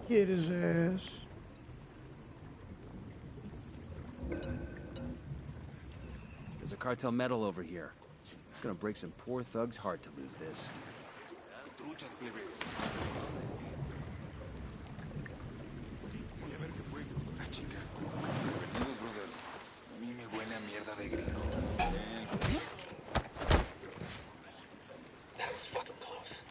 Get his ass. There's a cartel medal over here. It's gonna break some poor thug's heart to lose this. That was fucking close.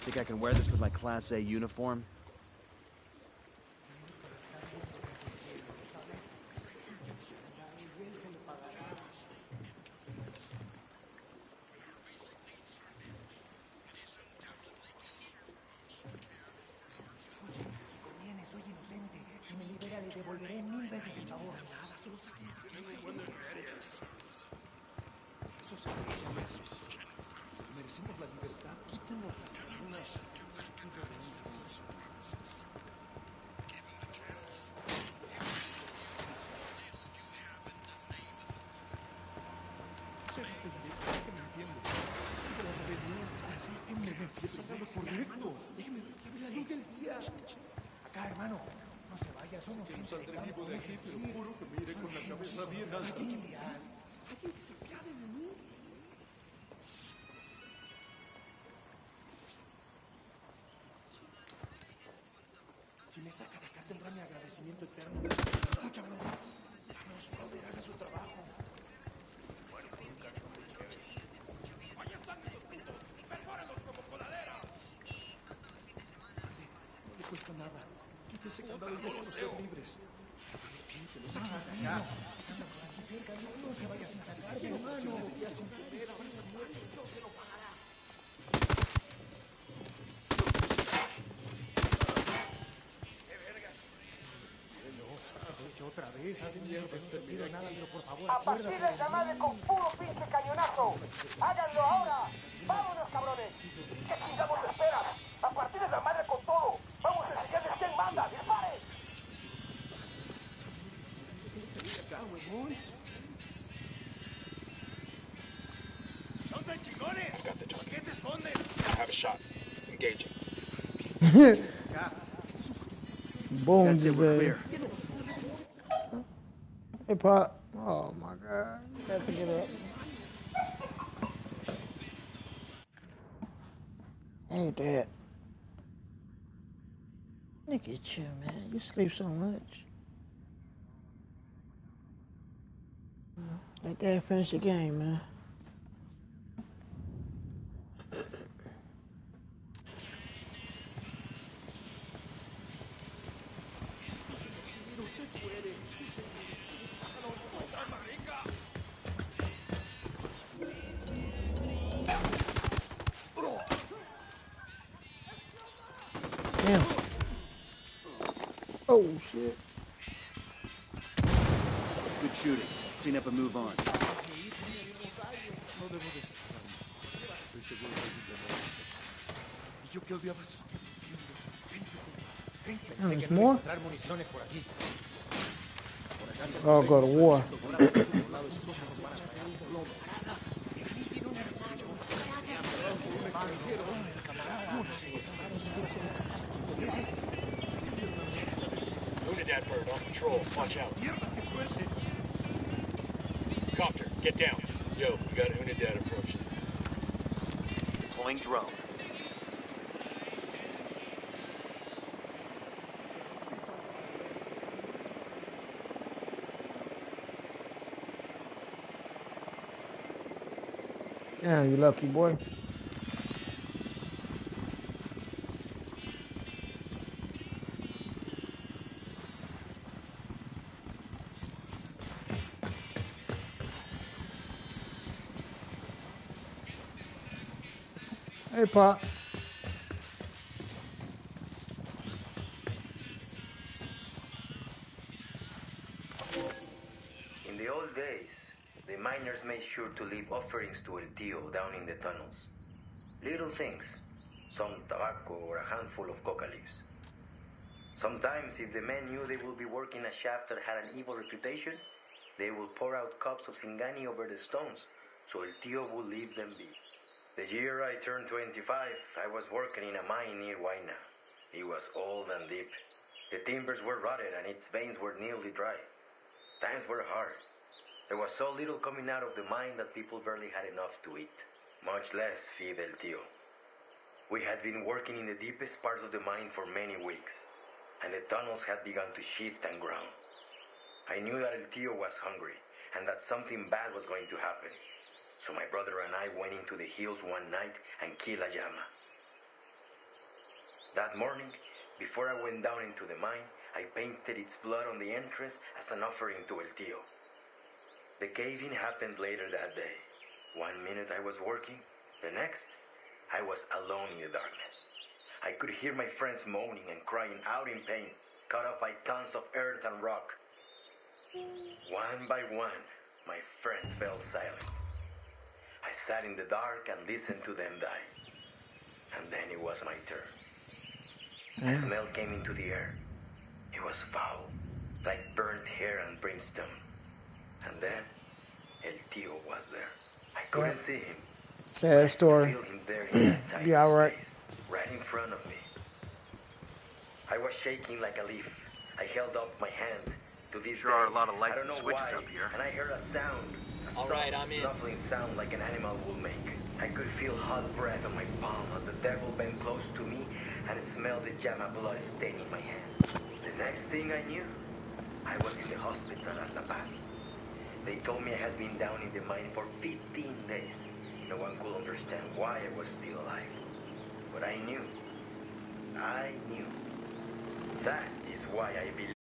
Think I can wear this with my Class A uniform? Acá, hermano, no se vaya, somos gente de campo, déjenme juro que me iré con la cabeza bien alta. Alguien que se piade de mí. Si me saca de acá tendrá mi agradecimiento eterno. Escúchame, vamos, brother, haga su trabajo. ¡Ahí están esos putos! ¡Perfórenlos como coladeras! No le cuesta nada. Quítese candado y déjanos ser libres. Piénselo, se acá. Aquí cerca, no se vaya sin sacarme, hermano. Ya sin poder, ahora se muere. No se lo pagará. Otra vez, hace mierda, no te pido nada, pero por favor, a partir de esa madre con puro pinche cañonazo. Háganlo ahora. Vámonos, cabrones. ¿Qué chingados esperan? A partir de la madre con todo. Vamos a enseñarles quién manda. ¡Disparen! ¡Son tan chingones! ¿Por qué se esconden? I have a shot. Engaging. Boom, That's it, we're clear. Hey, Pop. Oh, my God. You got to get up. Hey, Dad. Look at you, man. You sleep so much. Let Dad finish the game, man. Damn. Oh, shit. Good shooting. Clean up and move on. Oh, there's more? Oh, go to war. Unidad bird on patrol. Watch out. Copter, get down. Yo, we got Unidad approaching. Deploying drone. Yeah, you lucky boy. Hey, Pop. In the old days, the miners made sure to leave offerings to El Tío down in the tunnels. Little things, some tobacco or a handful of coca leaves. Sometimes, if the men knew they would be working a shaft that had an evil reputation, they would pour out cups of Singani over the stones, so El Tio would leave them be. The year I turned 25, I was working in a mine near Huayna. It was old and deep. The timbers were rotted and its veins were nearly dry. Times were hard. There was so little coming out of the mine that people barely had enough to eat, much less feed El Tio. We had been working in the deepest parts of the mine for many weeks, and the tunnels had begun to shift and ground. I knew that El Tio was hungry, and that something bad was going to happen. So my brother and I went into the hills one night and killed a llama. That morning, before I went down into the mine, I painted its blood on the entrance as an offering to El Tio. The cave-in happened later that day. 1 minute I was working, the next, I was alone in the darkness. I could hear my friends moaning and crying out in pain, cut off by tons of earth and rock. One by one, my friends fell silent. I sat in the dark and listened to them die. And then it was my turn. A smell came into the air. It was foul, like burnt hair and brimstone. And then, El Tio was there. I couldn't see him. Sad story. I could feel him there in that tiny Be alright. space, right in front of me. I was shaking like a leaf. I held up my hand. To this Sure day, are a lot of lights I don't and know switches why, up here. and I heard a sound. All right, I'm in. Snuffling sound like an animal would make. I could feel hot breath on my palm as the devil bent close to me and smelled the llama blood staining my hand. The next thing I knew, I was in the hospital at La Paz. They told me I had been down in the mine for 15 days. No one could understand why I was still alive. But I knew. That is why I believe.